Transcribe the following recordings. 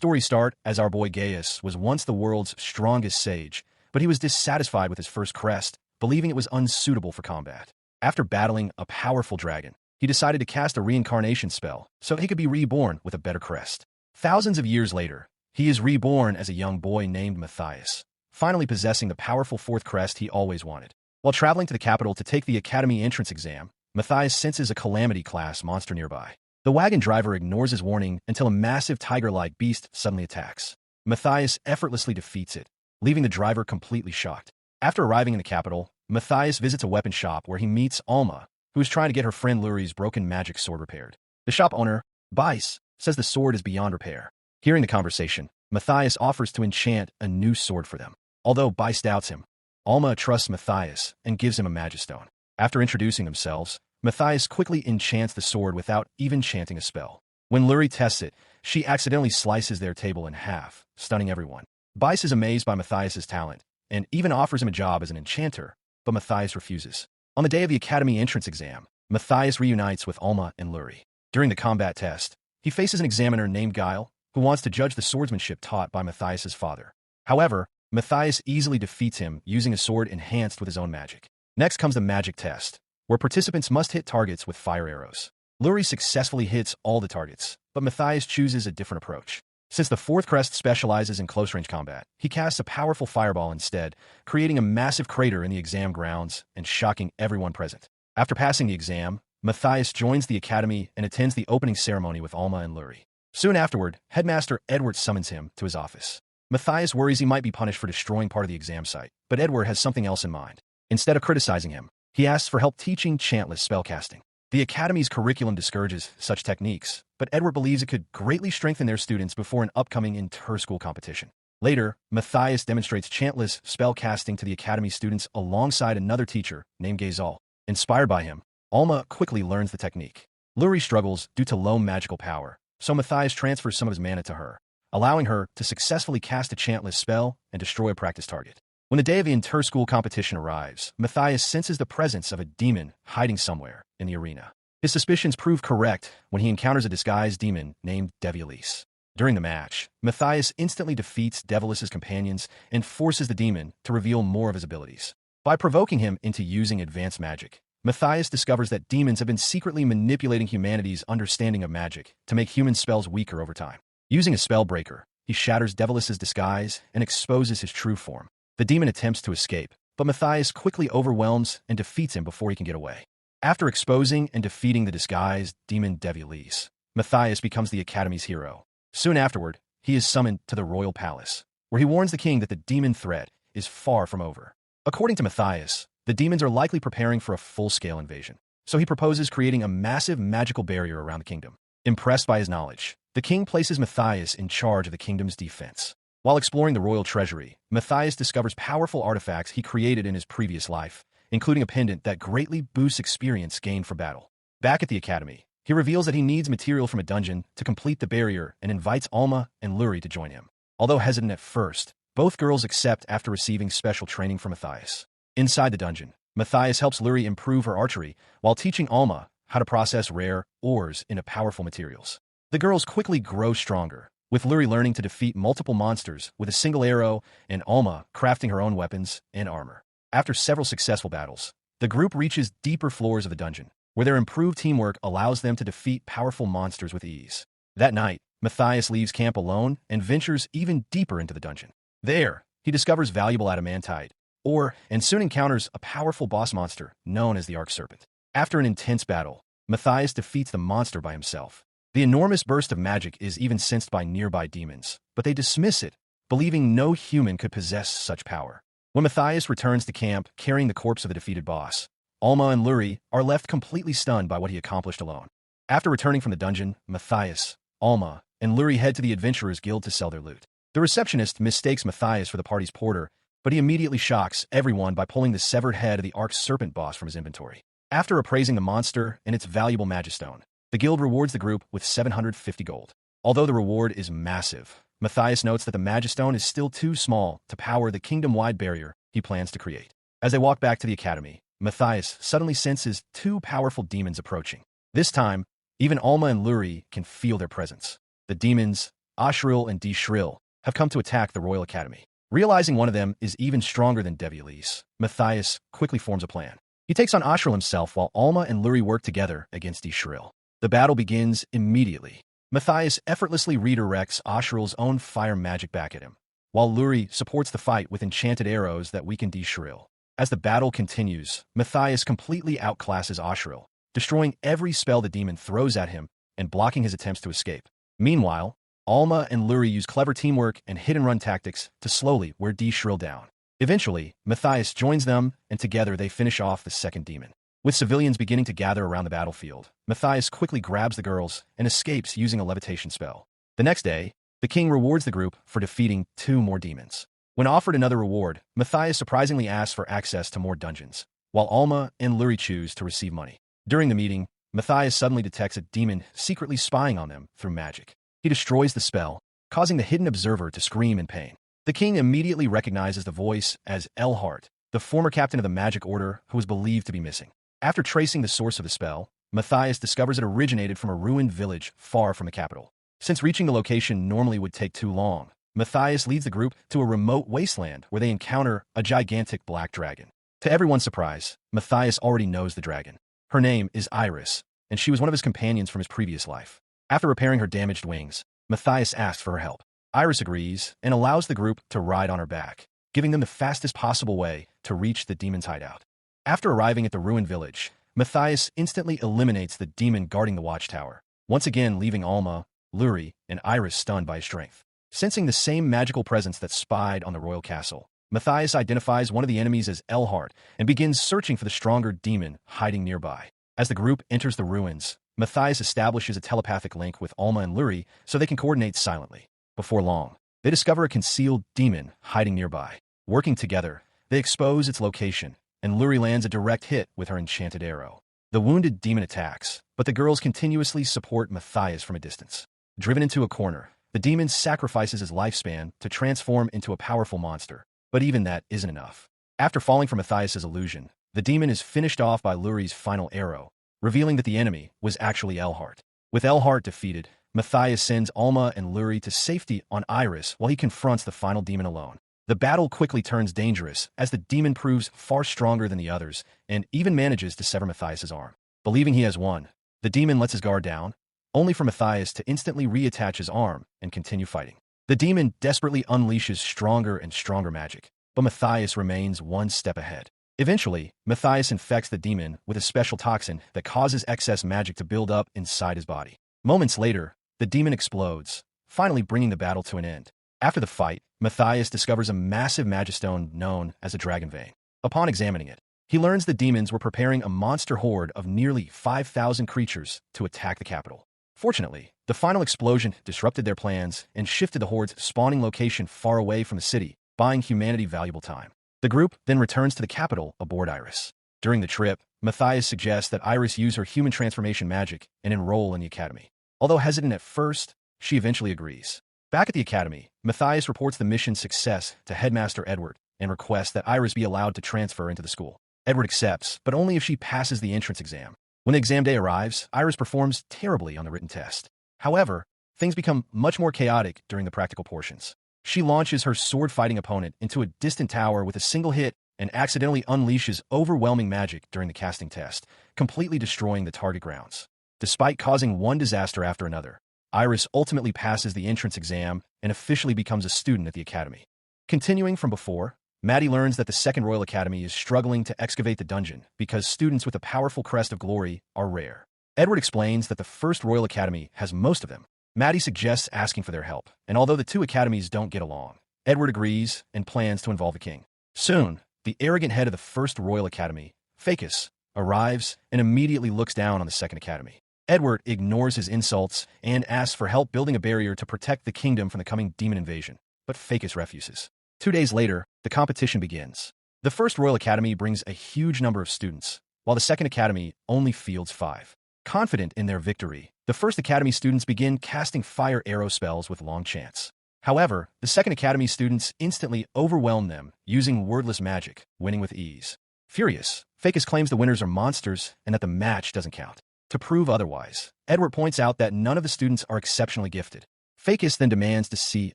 story start as our boy Gaius was once the world's strongest sage, but he was dissatisfied with his first crest, believing it was unsuitable for combat. After battling a powerful dragon, he decided to cast a reincarnation spell so he could be reborn with a better crest. Thousands of years later, he is reborn as a young boy named Matthias, finally possessing the powerful fourth crest he always wanted. While traveling to the capital to take the academy entrance exam, Matthias senses a calamity-class monster nearby. The wagon driver ignores his warning until a massive tiger-like beast suddenly attacks. Matthias effortlessly defeats it, leaving the driver completely shocked. After arriving in the capital, Matthias visits a weapon shop where he meets Alma, who is trying to get her friend Luri's broken magic sword repaired. The shop owner, Bice, says the sword is beyond repair. Hearing the conversation, Matthias offers to enchant a new sword for them. Although Bice doubts him, Alma trusts Matthias and gives him a magistone. After introducing themselves, Matthias quickly enchants the sword without even chanting a spell. When Luri tests it, she accidentally slices their table in half, stunning everyone. Bice is amazed by Matthias's talent and even offers him a job as an enchanter, but Matthias refuses. On the day of the academy entrance exam, Matthias reunites with Alma and Luri. During the combat test, he faces an examiner named Guile, who wants to judge the swordsmanship taught by Matthias's father. However, Matthias easily defeats him using a sword enhanced with his own magic. Next comes the magic test, where participants must hit targets with fire arrows. Luri successfully hits all the targets, but Matthias chooses a different approach. Since the fourth crest specializes in close-range combat, he casts a powerful fireball instead, creating a massive crater in the exam grounds and shocking everyone present. After passing the exam, Matthias joins the academy and attends the opening ceremony with Alma and Luri. Soon afterward, Headmaster Edward summons him to his office. Matthias worries he might be punished for destroying part of the exam site, but Edward has something else in mind. Instead of criticizing him, he asks for help teaching chantless spellcasting. The Academy's curriculum discourages such techniques, but Edward believes it could greatly strengthen their students before an upcoming inter-school competition. Later, Matthias demonstrates chantless spellcasting to the Academy students alongside another teacher named Gazal. Inspired by him, Alma quickly learns the technique. Luri struggles due to low magical power, so Matthias transfers some of his mana to her, allowing her to successfully cast a chantless spell and destroy a practice target. When the day of the inter-school competition arrives, Matthias senses the presence of a demon hiding somewhere in the arena. His suspicions prove correct when he encounters a disguised demon named Devialis. During the match, Matthias instantly defeats Devialis's companions and forces the demon to reveal more of his abilities. By provoking him into using advanced magic, Matthias discovers that demons have been secretly manipulating humanity's understanding of magic to make human spells weaker over time. Using a spell breaker, he shatters Devialis's disguise and exposes his true form. The demon attempts to escape, but Matthias quickly overwhelms and defeats him before he can get away. After exposing and defeating the disguised demon Devialis, Matthias becomes the Academy's hero. Soon afterward, he is summoned to the royal palace, where he warns the king that the demon threat is far from over. According to Matthias, the demons are likely preparing for a full-scale invasion, so he proposes creating a massive magical barrier around the kingdom. Impressed by his knowledge, the king places Matthias in charge of the kingdom's defense. While exploring the royal treasury, Matthias discovers powerful artifacts he created in his previous life, including a pendant that greatly boosts experience gained for battle. Back at the academy, he reveals that he needs material from a dungeon to complete the barrier and invites Alma and Luri to join him. Although hesitant at first, both girls accept after receiving special training from Matthias. Inside the dungeon, Matthias helps Luri improve her archery while teaching Alma how to process rare ores into powerful materials. The girls quickly grow stronger, with Luri learning to defeat multiple monsters with a single arrow and Alma crafting her own weapons and armor. After several successful battles, the group reaches deeper floors of the dungeon, where their improved teamwork allows them to defeat powerful monsters with ease. That night, Matthias leaves camp alone and ventures even deeper into the dungeon. There, he discovers valuable adamantite, and soon encounters a powerful boss monster known as the Arc Serpent. After an intense battle, Matthias defeats the monster by himself. The enormous burst of magic is even sensed by nearby demons, but they dismiss it, believing no human could possess such power. When Matthias returns to camp carrying the corpse of the defeated boss, Alma and Luri are left completely stunned by what he accomplished alone. After returning from the dungeon, Matthias, Alma, and Luri head to the Adventurers Guild to sell their loot. The receptionist mistakes Matthias for the party's porter, but he immediately shocks everyone by pulling the severed head of the Arc Serpent boss from his inventory. After appraising the monster and its valuable magistone, the guild rewards the group with 750 gold. Although the reward is massive, Matthias notes that the magistone is still too small to power the kingdom-wide barrier he plans to create. As they walk back to the academy, Matthias suddenly senses two powerful demons approaching. This time, even Alma and Luri can feel their presence. The demons, Ashril and Deshril, have come to attack the Royal Academy. Realizing one of them is even stronger than Devialis, Matthias quickly forms a plan. He takes on Ashril himself while Alma and Luri work together against Deshril. The battle begins immediately. Matthias effortlessly redirects Ashril's own fire magic back at him, while Luri supports the fight with enchanted arrows that weaken Deshril. As the battle continues, Matthias completely outclasses Ashril, destroying every spell the demon throws at him and blocking his attempts to escape. Meanwhile, Alma and Luri use clever teamwork and hit-and-run tactics to slowly wear Deshril down. Eventually, Matthias joins them, and together they finish off the second demon. With civilians beginning to gather around the battlefield, Matthias quickly grabs the girls and escapes using a levitation spell. The next day, the king rewards the group for defeating 2 more demons. When offered another reward, Matthias surprisingly asks for access to more dungeons, while Alma and Luri choose to receive money. During the meeting, Matthias suddenly detects a demon secretly spying on them through magic. He destroys the spell, causing the hidden observer to scream in pain. The king immediately recognizes the voice as Elhart, the former captain of the magic order who was believed to be missing. After tracing the source of the spell, Matthias discovers it originated from a ruined village far from the capital. Since reaching the location normally would take too long, Matthias leads the group to a remote wasteland where they encounter a gigantic black dragon. To everyone's surprise, Matthias already knows the dragon. Her name is Iris, and she was one of his companions from his previous life. After repairing her damaged wings, Matthias asks for her help. Iris agrees and allows the group to ride on her back, giving them the fastest possible way to reach the demon's hideout. After arriving at the ruined village, Matthias instantly eliminates the demon guarding the watchtower, once again leaving Alma, Luri, and Iris stunned by his strength. Sensing the same magical presence that spied on the royal castle, Matthias identifies one of the enemies as Elhart and begins searching for the stronger demon hiding nearby. As the group enters the ruins, Matthias establishes a telepathic link with Alma and Luri so they can coordinate silently. Before long, they discover a concealed demon hiding nearby. Working together, they expose its location, and Luri lands a direct hit with her enchanted arrow. The wounded demon attacks, but the girls continuously support Matthias from a distance. Driven into a corner, the demon sacrifices his lifespan to transform into a powerful monster, but even that isn't enough. After falling for Matthias's illusion, the demon is finished off by Luri's final arrow, revealing that the enemy was actually Elhart. With Elhart defeated, Matthias sends Alma and Luri to safety on Iris while he confronts the final demon alone. The battle quickly turns dangerous as the demon proves far stronger than the others and even manages to sever Matthias's arm. Believing he has won, the demon lets his guard down, only for Matthias to instantly reattach his arm and continue fighting. The demon desperately unleashes stronger and stronger magic, but Matthias remains one step ahead. Eventually, Matthias infects the demon with a special toxin that causes excess magic to build up inside his body. Moments later, the demon explodes, finally bringing the battle to an end. After the fight, Matthias discovers a massive magistone known as a dragon vein. Upon examining it, he learns the demons were preparing a monster horde of nearly 5,000 creatures to attack the capital. Fortunately, the final explosion disrupted their plans and shifted the horde's spawning location far away from the city, buying humanity valuable time. The group then returns to the capital aboard Iris. During the trip, Matthias suggests that Iris use her human transformation magic and enroll in the academy. Although hesitant at first, she eventually agrees. Back at the academy, Matthias reports the mission's success to Headmaster Edward and requests that Iris be allowed to transfer into the school. Edward accepts, but only if she passes the entrance exam. When the exam day arrives, Iris performs terribly on the written test. However, things become much more chaotic during the practical portions. She launches her sword-fighting opponent into a distant tower with a single hit and accidentally unleashes overwhelming magic during the casting test, completely destroying the target grounds. Despite causing one disaster after another, Iris ultimately passes the entrance exam and officially becomes a student at the academy. Continuing from before, Maddie learns that the Second Royal Academy is struggling to excavate the dungeon because students with a powerful crest of glory are rare. Edward explains that the First Royal Academy has most of them. Maddie suggests asking for their help, and although the two academies don't get along, Edward agrees and plans to involve the king. Soon, the arrogant head of the First Royal Academy, Facus, arrives and immediately looks down on the Second Academy. Edward ignores his insults and asks for help building a barrier to protect the kingdom from the coming demon invasion, but Facus refuses. 2 days later, the competition begins. The First Royal Academy brings a huge number of students, while the Second Academy only fields 5. Confident in their victory, the First Academy students begin casting fire arrow spells with long chance. However, the Second Academy students instantly overwhelm them using wordless magic, winning with ease. Furious, Facus claims the winners are monsters and that the match doesn't count. To prove otherwise, Edward points out that none of the students are exceptionally gifted. Facus then demands to see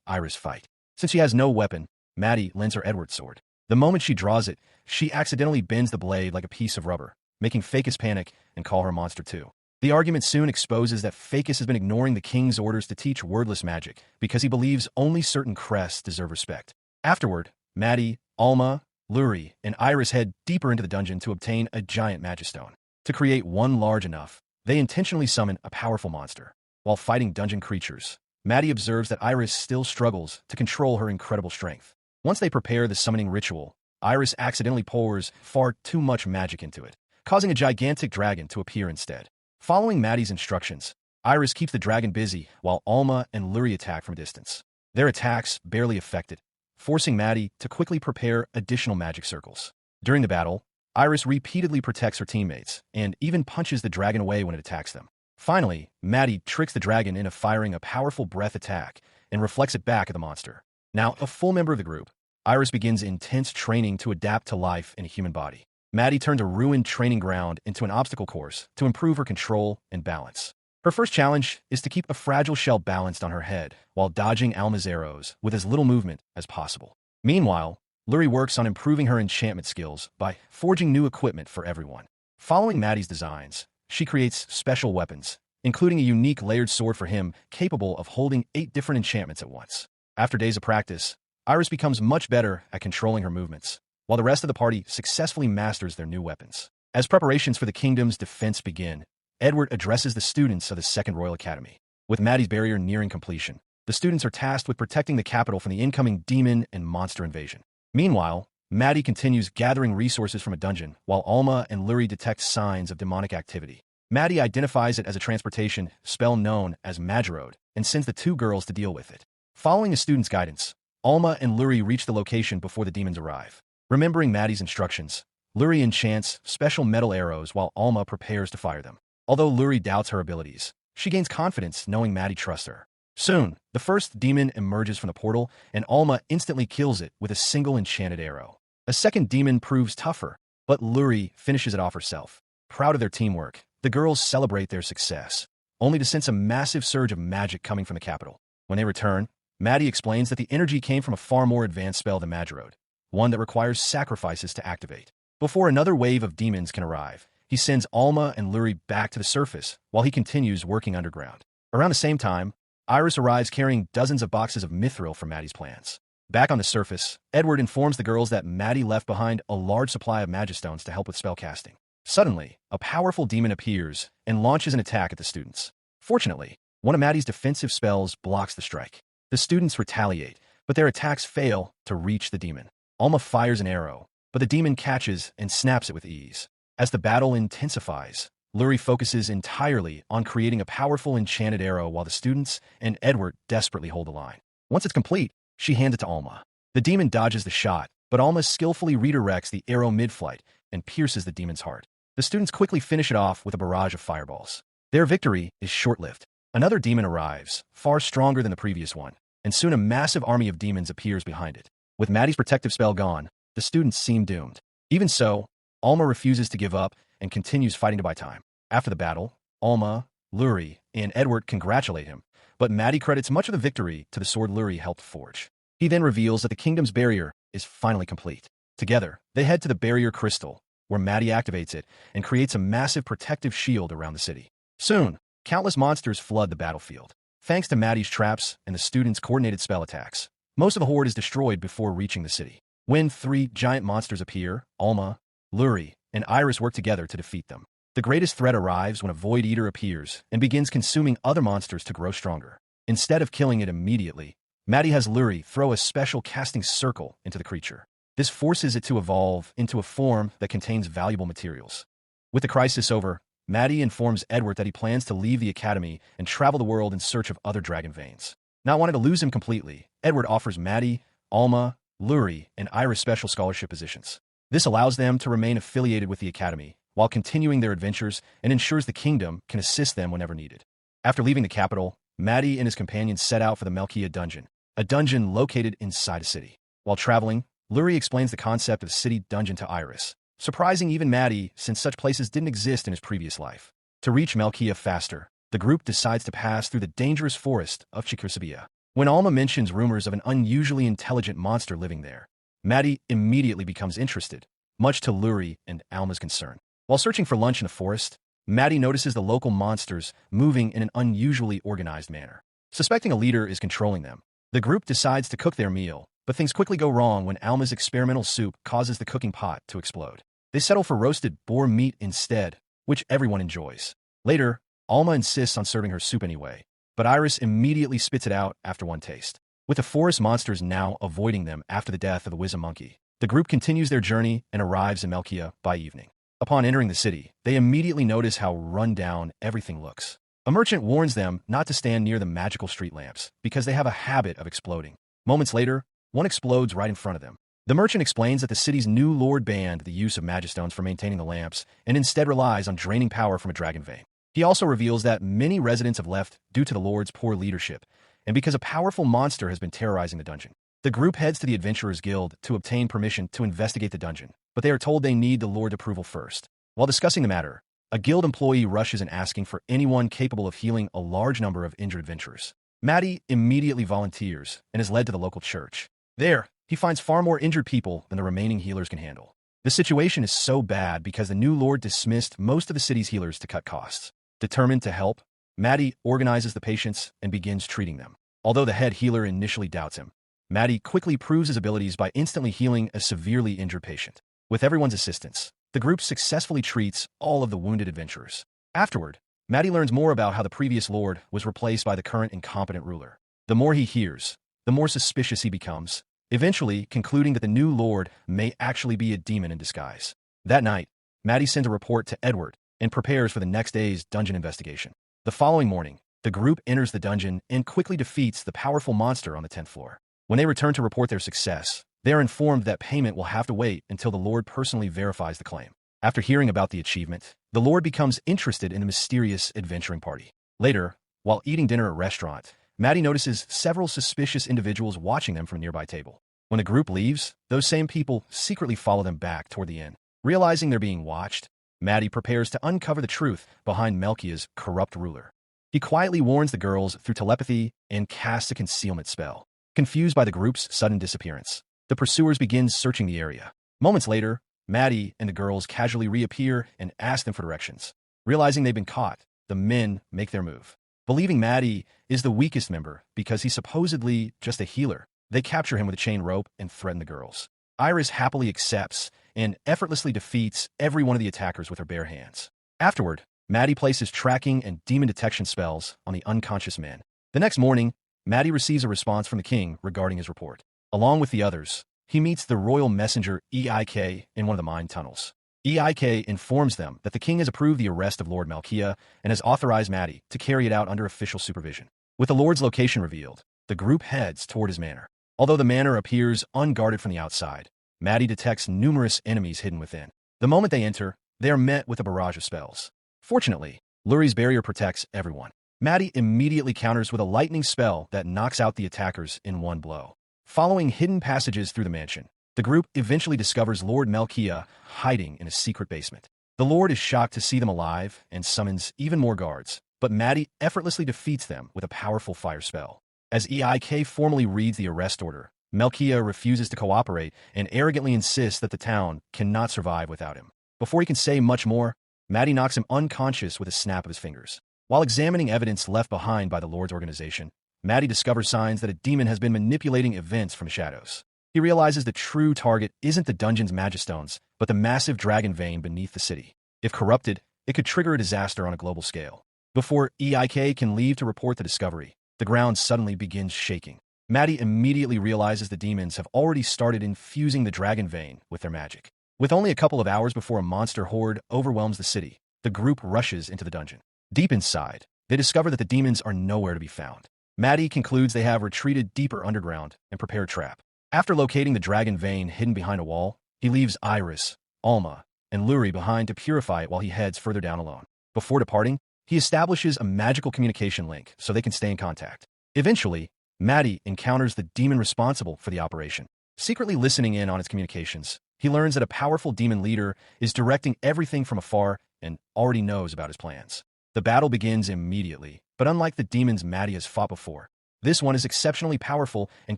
Iris fight. Since she has no weapon, Maddie lends her Edward's sword. The moment she draws it, she accidentally bends the blade like a piece of rubber, making Facus panic and call her a monster too. The argument soon exposes that Facus has been ignoring the king's orders to teach wordless magic because he believes only certain crests deserve respect. Afterward, Maddie, Alma, Luri, and Iris head deeper into the dungeon to obtain a giant magistone. To create one large enough, they intentionally summon a powerful monster. While fighting dungeon creatures, Maddie observes that Iris still struggles to control her incredible strength. Once they prepare the summoning ritual, Iris accidentally pours far too much magic into it, causing a gigantic dragon to appear instead. Following Maddie's instructions, Iris keeps the dragon busy while Alma and Luri attack from a distance. Their attacks barely affected, forcing Maddie to quickly prepare additional magic circles. During the battle, Iris repeatedly protects her teammates and even punches the dragon away when it attacks them. Finally, Maddie tricks the dragon into firing a powerful breath attack and reflects it back at the monster. Now, a full member of the group, Iris begins intense training to adapt to life in a human body. Maddie turns a ruined training ground into an obstacle course to improve her control and balance. Her first challenge is to keep a fragile shell balanced on her head while dodging Alma's arrows with as little movement as possible. Meanwhile, Luri works on improving her enchantment skills by forging new equipment for everyone. Following Maddie's designs, she creates special weapons, including a unique layered sword for him capable of holding 8 different enchantments at once. After days of practice, Iris becomes much better at controlling her movements, while the rest of the party successfully masters their new weapons. As preparations for the kingdom's defense begin, Edward addresses the students of the Second Royal Academy. With Maddie's barrier nearing completion, the students are tasked with protecting the capital from the incoming demon and monster invasion. Meanwhile, Maddie continues gathering resources from a dungeon, while Alma and Luri detect signs of demonic activity. Maddie identifies it as a transportation spell known as Magirode and sends the 2 girls to deal with it. Following the students' guidance, Alma and Luri reach the location before the demons arrive. Remembering Maddie's instructions, Luri enchants special metal arrows while Alma prepares to fire them. Although Luri doubts her abilities, she gains confidence knowing Maddie trusts her. Soon, the first demon emerges from the portal, and Alma instantly kills it with a single enchanted arrow. A second demon proves tougher, but Luri finishes it off herself. Proud of their teamwork, the girls celebrate their success, only to sense a massive surge of magic coming from the capital. When they return, Maddie explains that the energy came from a far more advanced spell than Magirode, one that requires sacrifices to activate. Before another wave of demons can arrive, he sends Alma and Luri back to the surface while he continues working underground. Around the same time, Iris arrives carrying dozens of boxes of mithril for Maddie's plans. Back on the surface, Edward informs the girls that Maddie left behind a large supply of magistones to help with spellcasting. Suddenly, a powerful demon appears and launches an attack at the students. Fortunately, one of Maddie's defensive spells blocks the strike. The students retaliate, but their attacks fail to reach the demon. Alma fires an arrow, but the demon catches and snaps it with ease. As the battle intensifies, Luri focuses entirely on creating a powerful enchanted arrow while the students and Edward desperately hold the line. Once it's complete, she hands it to Alma. The demon dodges the shot, but Alma skillfully redirects the arrow mid-flight and pierces the demon's heart. The students quickly finish it off with a barrage of fireballs. Their victory is short-lived. Another demon arrives, far stronger than the previous one, and soon a massive army of demons appears behind it. With Maddie's protective spell gone, the students seem doomed. Even so, Alma refuses to give up and continues fighting to buy time. After the battle, Alma, Luri, and Edward congratulate him, but Maddie credits much of the victory to the sword Luri helped forge. He then reveals that the kingdom's barrier is finally complete. Together, they head to the barrier crystal, where Maddie activates it and creates a massive protective shield around the city. Soon, countless monsters flood the battlefield. Thanks to Maddie's traps and the students' coordinated spell attacks, most of the horde is destroyed before reaching the city. When 3 giant monsters appear, Alma, Luri, and Iris work together to defeat them. The greatest threat arrives when a Void Eater appears and begins consuming other monsters to grow stronger. Instead of killing it immediately, Maddie has Luri throw a special casting circle into the creature. This forces it to evolve into a form that contains valuable materials. With the crisis over, Maddie informs Edward that he plans to leave the academy and travel the world in search of other dragon veins. Not wanting to lose him completely, Edward offers Maddie, Alma, Luri, and Iris special scholarship positions. This allows them to remain affiliated with the academy while continuing their adventures and ensures the kingdom can assist them whenever needed. After leaving the capital, Maddie and his companions set out for the Melkia dungeon, a dungeon located inside a city. While traveling, Luri explains the concept of city dungeon to Iris, surprising even Maddie since such places didn't exist in his previous life. To reach Melkia faster, the group decides to pass through the dangerous forest of Chikrisabia. When Alma mentions rumors of an unusually intelligent monster living there, Maddie immediately becomes interested, much to Luri and Alma's concern. While searching for lunch in the forest, Maddie notices the local monsters moving in an unusually organized manner. Suspecting a leader is controlling them, the group decides to cook their meal, but things quickly go wrong when Alma's experimental soup causes the cooking pot to explode. They settle for roasted boar meat instead, which everyone enjoys. Later, Alma insists on serving her soup anyway, but Iris immediately spits it out after one taste. With the forest monsters now avoiding them after the death of the Wisdom Monkey, the group continues their journey and arrives in Melkia by evening. Upon entering the city, they immediately notice how run down everything looks. A merchant warns them not to stand near the magical street lamps because they have a habit of exploding. Moments later, one explodes right in front of them. The merchant explains that the city's new lord banned the use of magistones for maintaining the lamps and instead relies on draining power from a dragon vein. He also reveals that many residents have left due to the lord's poor leadership and because a powerful monster has been terrorizing the dungeon. The group heads to the Adventurers Guild to obtain permission to investigate the dungeon, but they are told they need the lord's approval first. While discussing the matter, a guild employee rushes in asking for anyone capable of healing a large number of injured adventurers. Maddie immediately volunteers and is led to the local church. There, he finds far more injured people than the remaining healers can handle. The situation is so bad because the new lord dismissed most of the city's healers to cut costs. Determined to help, Maddie organizes the patients and begins treating them. Although the head healer initially doubts him, Maddie quickly proves his abilities by instantly healing a severely injured patient. With everyone's assistance, the group successfully treats all of the wounded adventurers. Afterward, Maddie learns more about how the previous lord was replaced by the current incompetent ruler. The more he hears, the more suspicious he becomes, eventually concluding that the new lord may actually be a demon in disguise. That night, Maddie sends a report to Edward and prepares for the next day's dungeon investigation. The following morning, the group enters the dungeon and quickly defeats the powerful monster on the 10th floor. When they return to report their success, they are informed that payment will have to wait until the lord personally verifies the claim. After hearing about the achievement, the lord becomes interested in the mysterious adventuring party. Later, while eating dinner at a restaurant, Maddie notices several suspicious individuals watching them from a nearby table. When the group leaves, those same people secretly follow them back toward the inn. Realizing they're being watched, Maddie prepares to uncover the truth behind Melkia's corrupt ruler. He quietly warns the girls through telepathy and casts a concealment spell. Confused by the group's sudden disappearance, the pursuers begin searching the area. Moments later, Maddie and the girls casually reappear and ask them for directions. Realizing they've been caught, the men make their move. Believing Maddie is the weakest member because he's supposedly just a healer, they capture him with a chain rope and threaten the girls. Iris happily accepts and effortlessly defeats every one of the attackers with her bare hands. Afterward, Maddie places tracking and demon detection spells on the unconscious men. The next morning, Maddie receives a response from the king regarding his report. Along with the others, he meets the royal messenger EIK in one of the mine tunnels. EIK informs them that the king has approved the arrest of Lord Melkia and has authorized Maddie to carry it out under official supervision. With the lord's location revealed, the group heads toward his manor. Although the manor appears unguarded from the outside, Maddie detects numerous enemies hidden within. The moment they enter, they are met with a barrage of spells. Fortunately, Luri's barrier protects everyone. Maddie immediately counters with a lightning spell that knocks out the attackers in one blow. Following hidden passages through the mansion, the group eventually discovers Lord Melkia hiding in a secret basement. The lord is shocked to see them alive and summons even more guards, but Maddie effortlessly defeats them with a powerful fire spell. As EIK formally reads the arrest order, Melkia refuses to cooperate and arrogantly insists that the town cannot survive without him. Before he can say much more, Maddie knocks him unconscious with a snap of his fingers. While examining evidence left behind by the lord's organization, Maddie discovers signs that a demon has been manipulating events from shadows. He realizes the true target isn't the dungeon's magistones, but the massive dragon vein beneath the city. If corrupted, it could trigger a disaster on a global scale. Before EIK can leave to report the discovery, the ground suddenly begins shaking. Maddie immediately realizes the demons have already started infusing the dragon vein with their magic. With only a couple of hours before a monster horde overwhelms the city, the group rushes into the dungeon. Deep inside, they discover that the demons are nowhere to be found. Maddie concludes they have retreated deeper underground and prepare a trap. After locating the dragon vein hidden behind a wall, he leaves Iris, Alma, and Luri behind to purify it while he heads further down alone. Before departing, he establishes a magical communication link so they can stay in contact. Eventually, Maddie encounters the demon responsible for the operation. Secretly listening in on its communications, he learns that a powerful demon leader is directing everything from afar and already knows about his plans. The battle begins immediately, but unlike the demons Maddie has fought before, this one is exceptionally powerful and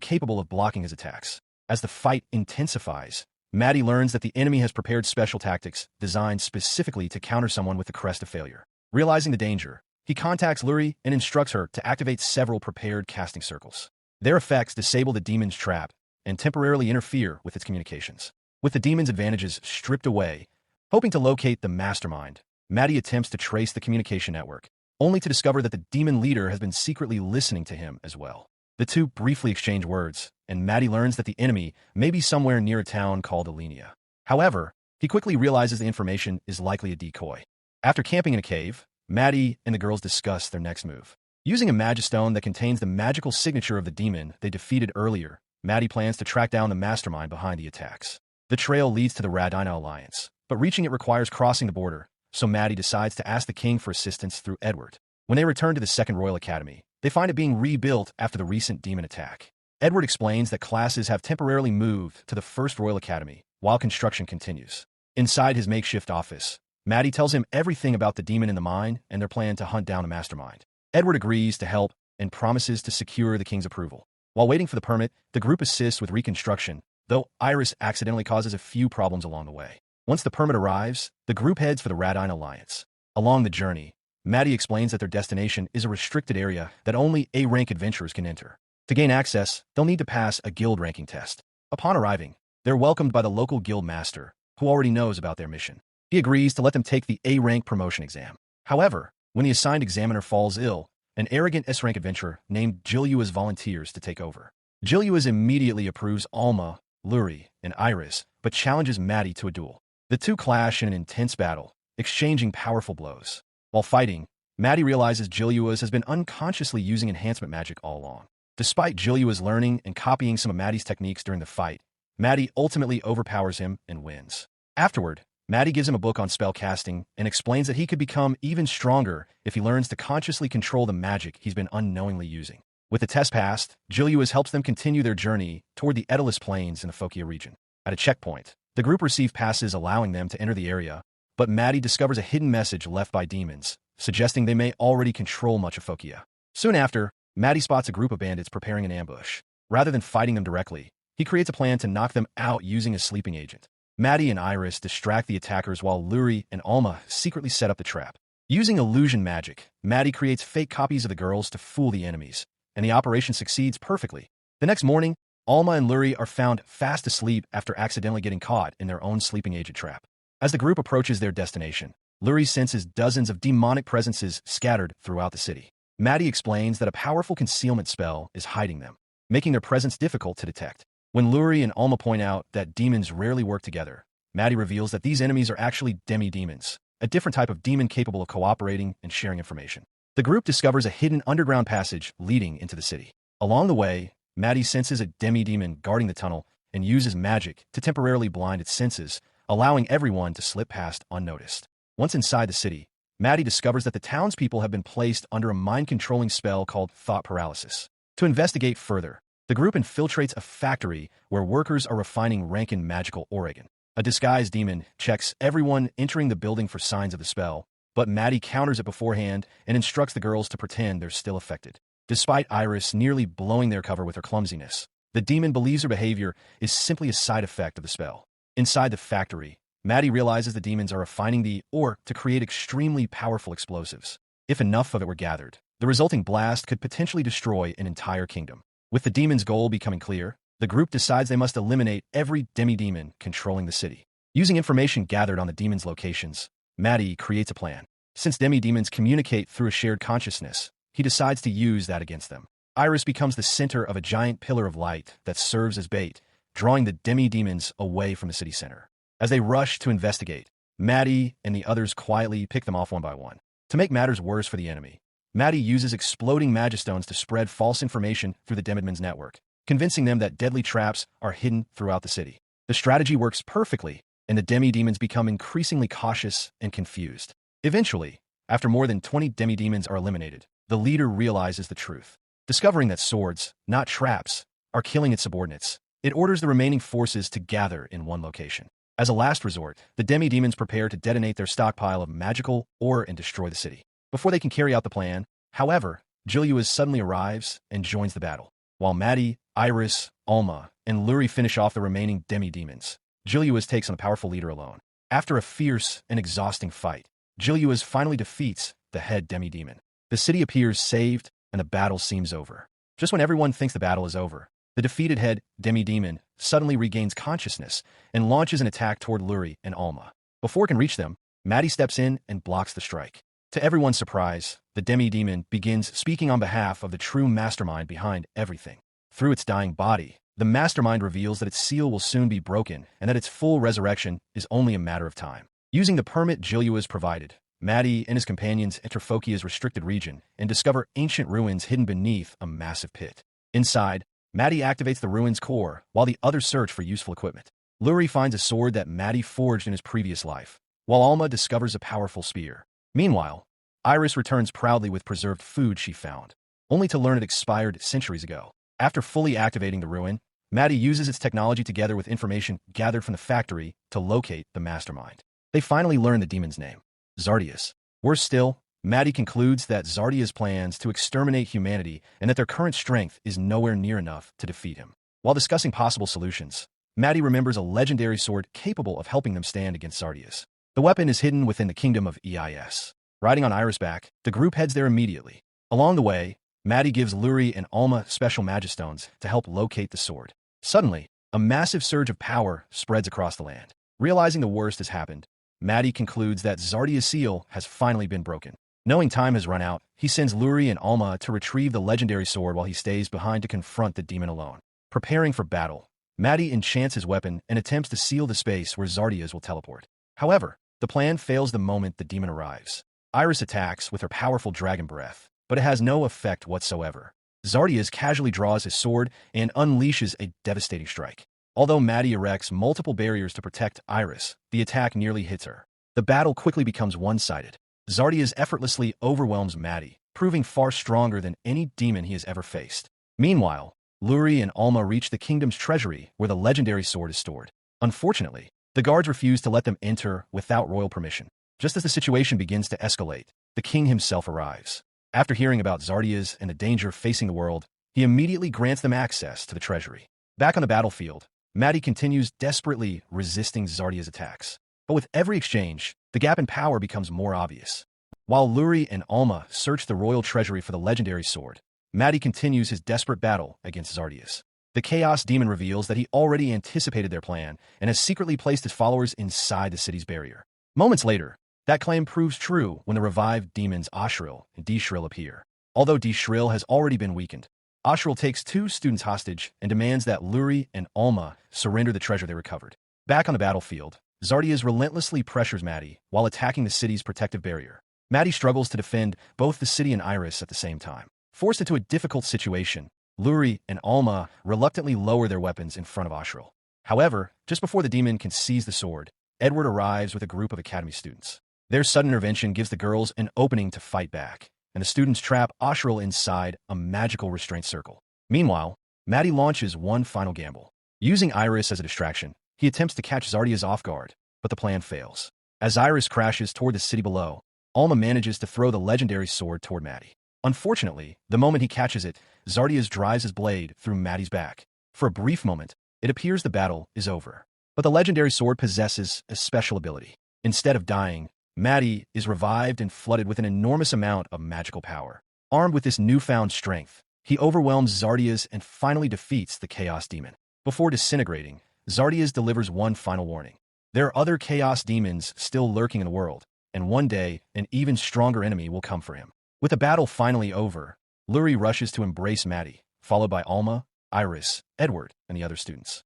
capable of blocking his attacks. As the fight intensifies, Maddie learns that the enemy has prepared special tactics designed specifically to counter someone with the crest of failure. Realizing the danger, he contacts Luri and instructs her to activate several prepared casting circles. Their effects disable the demon's trap and temporarily interfere with its communications. With the demon's advantages stripped away, hoping to locate the mastermind, Maddie attempts to trace the communication network, only to discover that the demon leader has been secretly listening to him as well. The two briefly exchange words, and Maddie learns that the enemy may be somewhere near a town called Alenia. However, he quickly realizes the information is likely a decoy. After camping in a cave, Maddie and the girls discuss their next move. Using a magistone that contains the magical signature of the demon they defeated earlier, Maddie plans to track down the mastermind behind the attacks. The trail leads to the Radina Alliance, but reaching it requires crossing the border, so Maddie decides to ask the king for assistance through Edward. When they return to the Second Royal Academy, they find it being rebuilt after the recent demon attack. Edward explains that classes have temporarily moved to the First Royal Academy, while construction continues. Inside his makeshift office, Maddie tells him everything about the demon in the mine and their plan to hunt down the mastermind. Edward agrees to help and promises to secure the king's approval. While waiting for the permit, the group assists with reconstruction, though Iris accidentally causes a few problems along the way. Once the permit arrives, the group heads for the Radine Alliance. Along the journey, Maddie explains that their destination is a restricted area that only A-rank adventurers can enter. To gain access, they'll need to pass a guild ranking test. Upon arriving, they're welcomed by the local guild master, who already knows about their mission. He agrees to let them take the A-rank promotion exam. However, when the assigned examiner falls ill, an arrogant S-rank adventurer named Jilyuas volunteers to take over. Jilyuas immediately approves Alma, Luri, and Iris, but challenges Maddie to a duel. The two clash in an intense battle, exchanging powerful blows. While fighting, Maddie realizes Jilyuas has been unconsciously using enhancement magic all along. Despite Jilyuas learning and copying some of Maddie's techniques during the fight, Maddie ultimately overpowers him and wins. Afterward, Maddie gives him a book on spell casting and explains that he could become even stronger if he learns to consciously control the magic he's been unknowingly using. With the test passed, Jilyuas helps them continue their journey toward the Edalus Plains in the Phokia region. At a checkpoint, the group receive passes allowing them to enter the area, but Maddie discovers a hidden message left by demons, suggesting they may already control much of Phokia. Soon after, Maddie spots a group of bandits preparing an ambush. Rather than fighting them directly, he creates a plan to knock them out using a sleeping agent. Maddie and Iris distract the attackers while Luri and Alma secretly set up the trap. Using illusion magic, Maddie creates fake copies of the girls to fool the enemies, and the operation succeeds perfectly. The next morning, Alma and Luri are found fast asleep after accidentally getting caught in their own sleeping agent trap. As the group approaches their destination, Luri senses dozens of demonic presences scattered throughout the city. Maddie explains that a powerful concealment spell is hiding them, making their presence difficult to detect. When Luri and Alma point out that demons rarely work together, Maddie reveals that these enemies are actually demi-demons, a different type of demon capable of cooperating and sharing information. The group discovers a hidden underground passage leading into the city. Along the way, Maddie senses a demi-demon guarding the tunnel and uses magic to temporarily blind its senses, allowing everyone to slip past unnoticed. Once inside the city, Maddie discovers that the townspeople have been placed under a mind-controlling spell called thought paralysis. To investigate further, the group infiltrates a factory where workers are refining Rankin magical Oregon. A disguised demon checks everyone entering the building for signs of the spell, but Maddie counters it beforehand and instructs the girls to pretend they're still affected. Despite Iris nearly blowing their cover with her clumsiness, the demon believes her behavior is simply a side effect of the spell. Inside the factory, Maddie realizes the demons are refining the ore to create extremely powerful explosives. If enough of it were gathered, the resulting blast could potentially destroy an entire kingdom. With the demon's goal becoming clear, the group decides they must eliminate every demi-demon controlling the city. Using information gathered on the demons' locations, Maddie creates a plan. Since demi-demons communicate through a shared consciousness, he decides to use that against them. Iris becomes the center of a giant pillar of light that serves as bait, drawing the demi-demons away from the city center. As they rush to investigate, Maddie and the others quietly pick them off one by one. To make matters worse for the enemy, Maddie uses exploding magistones to spread false information through the Demidman's network, convincing them that deadly traps are hidden throughout the city. The strategy works perfectly, and the demi-demons become increasingly cautious and confused. Eventually, after more than 20 demi-demons are eliminated, the leader realizes the truth. Discovering that swords, not traps, are killing its subordinates, it orders the remaining forces to gather in one location. As a last resort, the demi-demons prepare to detonate their stockpile of magical ore and destroy the city. before they can carry out the plan. However, Julius suddenly arrives and joins the battle. While Maddie, Iris, Alma, and Luri finish off the remaining demi-demons, Julius takes on a powerful leader alone. After a fierce and exhausting fight, Julius finally defeats the head demi-demon. The city appears saved, and the battle seems over. Just when everyone thinks the battle is over, the defeated head demi-demon suddenly regains consciousness and launches an attack toward Luri and Alma. Before it can reach them, Maddie steps in and blocks the strike. To everyone's surprise, the demi-demon begins speaking on behalf of the true mastermind behind everything. Through its dying body, the mastermind reveals that its seal will soon be broken and that its full resurrection is only a matter of time. Using the permit Julius provided, Maddie and his companions enter Fokia's restricted region and discover ancient ruins hidden beneath a massive pit. Inside, Maddie activates the ruins core while the others search for useful equipment. Luri finds a sword that Maddie forged in his previous life, while Alma discovers a powerful spear. Meanwhile, Iris returns proudly with preserved food she found, only to learn it expired centuries ago. After fully activating the ruin, Maddie uses its technology together with information gathered from the factory to locate the mastermind. They finally learn the demon's name, Zardius. Worse still, Maddie concludes that Zardia's plans to exterminate humanity and that their current strength is nowhere near enough to defeat him. While discussing possible solutions, Maddie remembers a legendary sword capable of helping them stand against Zardius. The weapon is hidden within the kingdom of EIS. Riding on Iris' back, the group heads there immediately. Along the way, Maddie gives Luri and Alma special magistones to help locate the sword. Suddenly, a massive surge of power spreads across the land. Realizing the worst has happened, Maddie concludes that Zardia's seal has finally been broken. Knowing time has run out, he sends Luri and Alma to retrieve the legendary sword while he stays behind to confront the demon alone. Preparing for battle, Maddie enchants his weapon and attempts to seal the space where Zardias will teleport. However, the plan fails the moment the demon arrives. Iris attacks with her powerful dragon breath, but it has no effect whatsoever. Zardias casually draws his sword and unleashes a devastating strike. Although Maddie erects multiple barriers to protect Iris, the attack nearly hits her. The battle quickly becomes one-sided. Zardias effortlessly overwhelms Maddie, proving far stronger than any demon he has ever faced. Meanwhile, Luri and Alma reach the kingdom's treasury where the legendary sword is stored. Unfortunately, the guards refuse to let them enter without royal permission. Just as the situation begins to escalate, the king himself arrives. After hearing about Zardias and the danger facing the world, he immediately grants them access to the treasury. Back on the battlefield, Maddie continues desperately resisting Zardia's attacks. But with every exchange, the gap in power becomes more obvious. While Luri and Alma search the royal treasury for the legendary sword, Maddie continues his desperate battle against Zardias. The Chaos Demon reveals that he already anticipated their plan and has secretly placed his followers inside the city's barrier. Moments later, that claim proves true when the revived demons Ashril and D-Shrill appear. Although D-Shrill has already been weakened, Ashril takes 2 students hostage and demands that Luri and Alma surrender the treasure they recovered. Back on the battlefield, Zardias relentlessly pressures Maddie while attacking the city's protective barrier. Maddie struggles to defend both the city and Iris at the same time. Forced into a difficult situation, Luri and Alma reluctantly lower their weapons in front of Ashril. However, just before the demon can seize the sword, Edward arrives with a group of academy students. Their sudden intervention gives the girls an opening to fight back, and the students trap Ashril inside a magical restraint circle. Meanwhile, Maddie launches one final gamble. Using Iris as a distraction, he attempts to catch Zardias off guard, but the plan fails. As Iris crashes toward the city below, Alma manages to throw the legendary sword toward Maddie. Unfortunately, the moment he catches it, Zardias drives his blade through Maddie's back. For a brief moment, it appears the battle is over. But the legendary sword possesses a special ability. Instead of dying, Maddie is revived and flooded with an enormous amount of magical power. Armed with this newfound strength, he overwhelms Zardias and finally defeats the Chaos Demon. Before disintegrating, Zardias delivers one final warning. There are other Chaos Demons still lurking in the world, and one day, an even stronger enemy will come for him. With the battle finally over, Luri rushes to embrace Maddie, followed by Alma, Iris, Edward, and the other students.